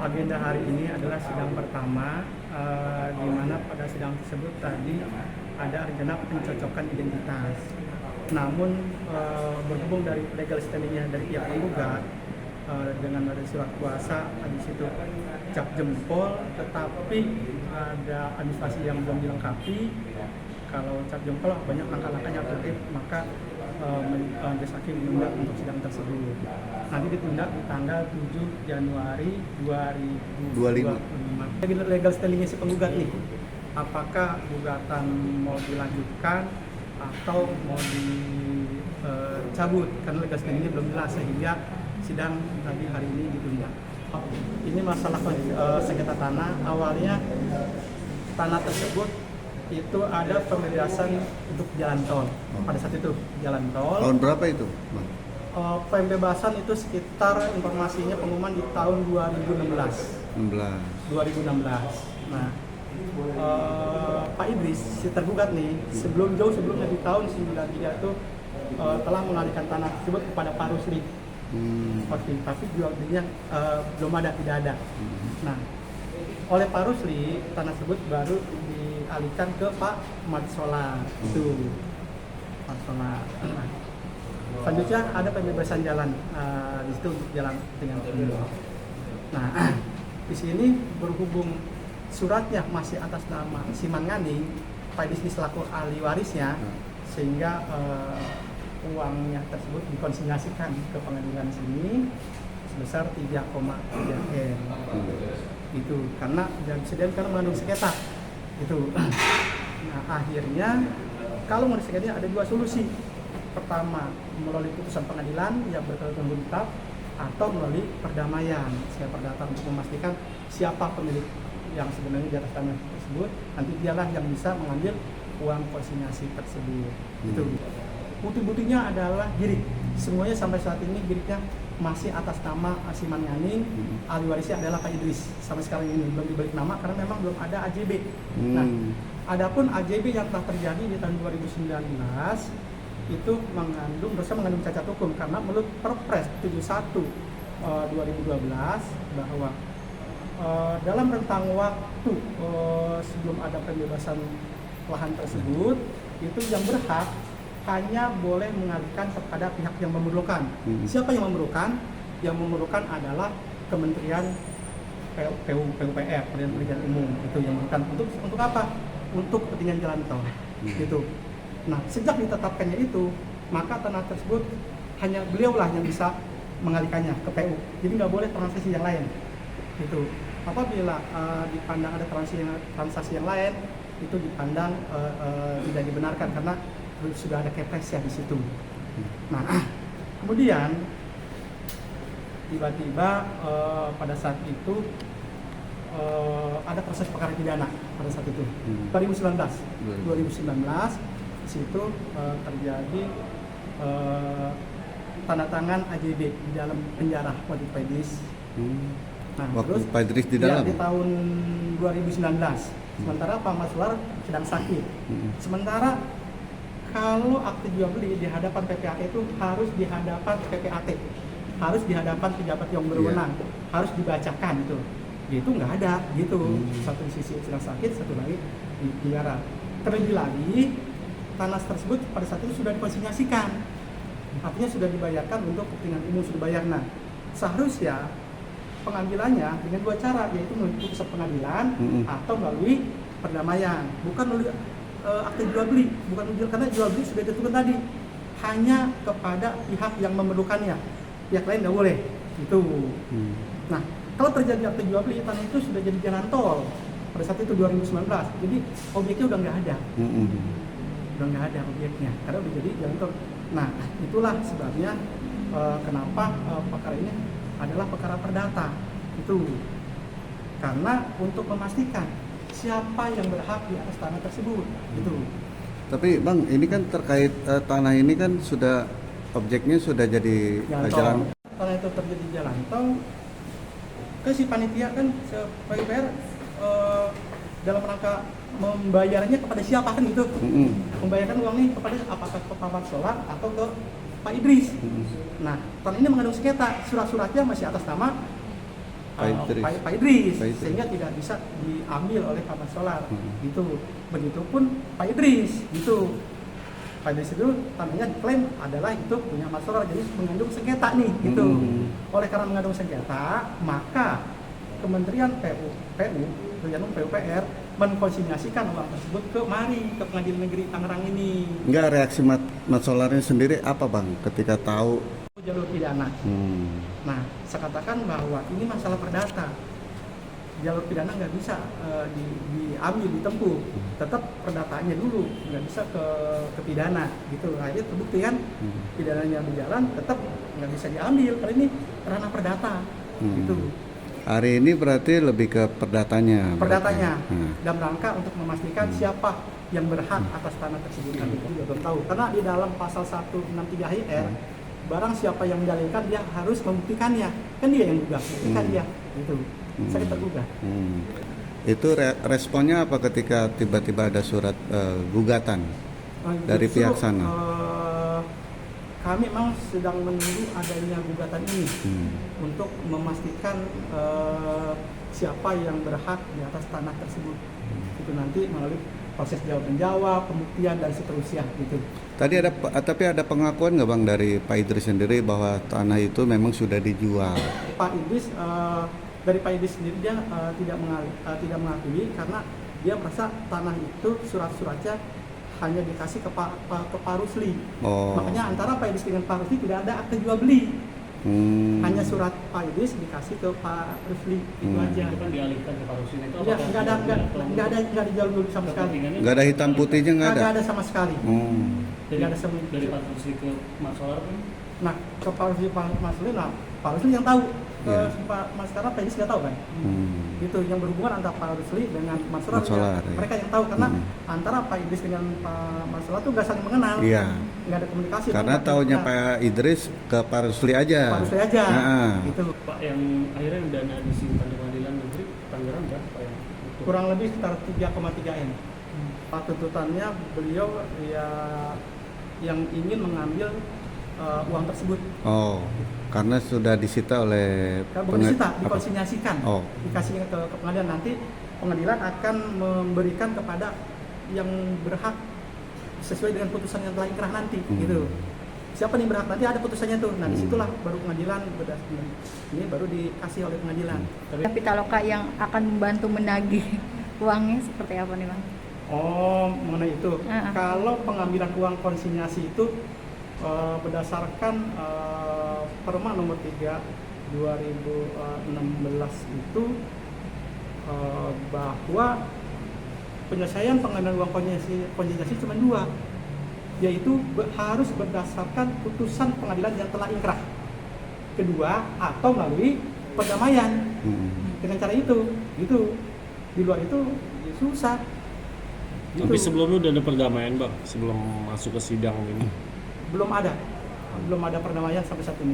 agenda hari ini adalah sidang pertama, di mana pada sidang tersebut tadi ada rencana pencocokan identitas. Namun berhubung dari legal standingnya dari pihak penggugat, dengan ada surat kuasa di situ cap jempol, tetapi ada administrasi yang belum dilengkapi. Kalau cap jempol banyak langkah-langkah yang tertib, maka majelis hakim menunda untuk sidang tersebut. Nanti ditunda di tanggal 7 Januari 2025. Legal standingnya si penggugat nih, apakah gugatan mau dilanjutkan atau mau dicabut, karena legal standingnya belum jelas sehingga sidang tadi hari ini ditunda. Ini masalah sengketa tanah. Awalnya tanah tersebut itu ada pembebasan untuk jalan tol. Pada saat itu jalan tol. Tahun berapa itu, Bang? Pembebasan itu sekitar informasinya pengumuman di tahun 2016. 2016. Nah, Pak Idris si tergugat nih jauh sebelumnya di tahun 93 itu telah mengalihkan tanah tersebut kepada Pak Rusli. Tapi jual belinya belum ada, tidak ada. Nah, oleh Pak Rusli tanah tersebut baru dialihkan ke Pak Madsola itu. Madsola. Selanjutnya ada pembebasan jalan di situ untuk jalan dengan umum. Nah, di sini berhubung suratnya masih atas nama Siman Nganing, Pak Idris selaku ahli warisnya, sehingga uangnya tersebut dikonsignasikan ke pengadilan sini sebesar 3,3 M. Itu karena karena mengandung sengketa itu. Nah, akhirnya kalau mau disengketa ada dua solusi. Pertama, melalui putusan pengadilan yang berkaitan tetap atau melalui perdamaian. Saya perdata untuk memastikan siapa pemilik yang sebenarnya di atas tanah tersebut, nanti dialah yang bisa mengambil uang konsignasi tersebut. Itu. Bukti-buktinya adalah girik. Semuanya sampai saat ini giriknya masih atas nama Siman Nganing, ahli warisnya adalah Pak Idris. Sampai sekarang ini belum dibalik nama karena memang belum ada AJB. Nah, adapun AJB yang telah terjadi di tahun 2019 itu mengandung cacat hukum karena menurut Perpres 71 2012 bahwa dalam rentang waktu sebelum ada pembebasan lahan tersebut itu yang berhak hanya boleh mengalihkan kepada pihak yang memerlukan. Siapa yang memerlukan? Yang memerlukan adalah Kementerian PUPR, Pekerjaan Umum. Itu yang memerlukan untuk apa? Untuk kepentingan jalan tol. Gitu. Nah, sejak ditetapkannya itu, maka tanah tersebut hanya beliaulah yang bisa mengalihkannya ke PU. Jadi nggak boleh transaksi yang lain. Gitu. Apabila dipandang ada transaksi yang lain, itu dipandang tidak dibenarkan karena sudah ada kepres ya di situ. Nah, kemudian tiba-tiba pada saat itu ada proses perkara pidana pada saat itu 2019 di situ terjadi tanda tangan AJB di dalam penjara waktu Pak Idris. Nah, waktu terus Pak Idris di dalam? Ya, di tahun 2019. Sementara Pak Maswar sedang sakit. Sementara kalau akte jual beli di hadapan PPAT itu harus di hadapan PPAT, harus di hadapan pejabat yang berwenang, harus dibacakan itu. Itu nggak ada gitu. Satu sisi sedang sakit, satu lagi di penjara. Terlebih lagi tanah tersebut pada saat itu sudah dikonsignasikan, artinya sudah dibayarkan untuk kepentingan umum, sudah bayar. Nah, seharusnya pengambilannya dengan dua cara, yaitu melalui putusan pengadilan atau melalui perdamaian, bukan melalui akte jual beli, karena jual beli sudah ditentukan tadi hanya kepada pihak yang memerlukannya, pihak lain nggak boleh itu. Nah, kalau terjadi akte jual beli, tanah itu sudah jadi jalan tol pada saat itu 2019, jadi objeknya udah nggak ada, objeknya karena udah jadi jalan tol. Nah, itulah sebabnya kenapa perkara ini adalah perkara perdata itu, karena untuk memastikan siapa yang berhak di atas tanah tersebut itu. Tapi Bang, ini kan terkait tanah ini kan sudah objeknya sudah jadi jalan. Tanah itu terjadi jalan tol, ke si panitia kan PUPR dalam rangka membayarnya kepada siapa kan gitu. Membayarkan uang ini kepada apakah ke Pak Solar atau ke Pak Idris. Nah, tanah ini mengandung sengketa, surat-suratnya masih atas nama Pak Idris, Pak Idris. sehingga tidak bisa diambil oleh Pak Mas Solar. Gitu. Begitupun Pak Idris, gitu. Pak Idris itu tanahnya diklaim adalah itu punya Mas Solar, jadi mengandung sengketa nih, gitu. Oleh karena mengandung sengketa, maka Kementerian PUPR mengkonsignasikan uang tersebut ke Pengadilan Negeri Tangerang ini. Enggak, reaksi Mas Solarnya sendiri apa Bang ketika tahu? Jalur pidana. Nah, saya katakan bahwa ini masalah perdata. Jalur pidana nggak bisa diambil, ditempuh. Tetap perdataannya dulu, nggak bisa ke pidana, gitu. Akhirnya terbukti kan, pidananya berjalan, tetap nggak bisa diambil karena ini ranah perdata, gitu. Hari ini berarti lebih ke perdatanya. Dalam rangka untuk memastikan siapa yang berhak atas tanah tersebut. Kami juga belum tahu, karena di dalam pasal 163 HIR, barang siapa yang mendalilkan dia harus membuktikannya, kan dia yang juga buktikan dia, gitu. Saya tergugah. Itu responnya apa ketika tiba-tiba ada surat gugatan dari Justru, pihak sana? Kami memang sedang menunggu adanya gugatan ini untuk memastikan siapa yang berhak di atas tanah tersebut. Itu nanti melalui proses jawab menjawab, pembuktian dan seterusnya, gitu. Tapi ada pengakuan nggak Bang dari Pak Idris sendiri bahwa tanah itu memang sudah dijual? Pak Idris dari Pak Idris sendiri dia tidak mengakui karena dia merasa tanah itu surat-suratnya hanya dikasih ke Pak Rusli. Makanya antara Pak Idris dengan Pak Rusli tidak ada akte jual beli. Hanya surat Pak Idris dikasih ke Pak Rusli, itu aja. Itu kan dialihkan ke Pak Rusli itu. Iya, nggak dijual beli sama sekali. Nggak ada hitam putihnya, nggak ada? Nggak ada sama sekali. Nggak ada sama. Dari Pak Rusli ke Mas Solar kan? Nah, ke Pak Rusli, Mas Rusli, Pak Rusli yang tahu. Pak Mas karena Pak Idris nggak tahu kan. Itu yang berhubungan antara Pak Rusli dengan Mas Solar, mereka yang tahu karena antara Pak Idris dengan Pak Mas Solar tuh nggak saling mengenal, nggak ada komunikasi. Karena taunya Pak Idris ke Pak Rusli aja. Pak Rusli aja. Gitu. Pak yang akhirnya dana disimpan di Pengadilan Negeri Tangerang kan Pak yang kurang lebih sekitar 3,3 M. Pak tuntutannya beliau ya yang ingin mengambil uang tersebut. Karena sudah disita oleh dikonsignasikan, dikasih ke pengadilan. Nanti pengadilan akan memberikan kepada yang berhak sesuai dengan putusan yang telah inkrah nanti, gitu. Siapa nih berhak nanti ada putusannya tuh. Nah disitulah baru pengadilan berdasarkan ini baru dikasih oleh pengadilan. Pitaloka yang akan membantu menagih uangnya seperti apa nih Bang? Mengenai itu, kalau pengambilan uang konsinyasi itu berdasarkan Perma nomor 3 2016 itu bahwa penyelesaian pengambilan uang konsinyasi cuma 2, yaitu harus berdasarkan putusan pengadilan yang telah inkrah, kedua atau melalui perdamaian. Dengan cara itu, gitu. Di luar itu ya susah. Gitu. Tapi sebelumnya udah ada perdamaian Bang, sebelum masuk ke sidang ini? Belum ada perdamaian sampai saat ini.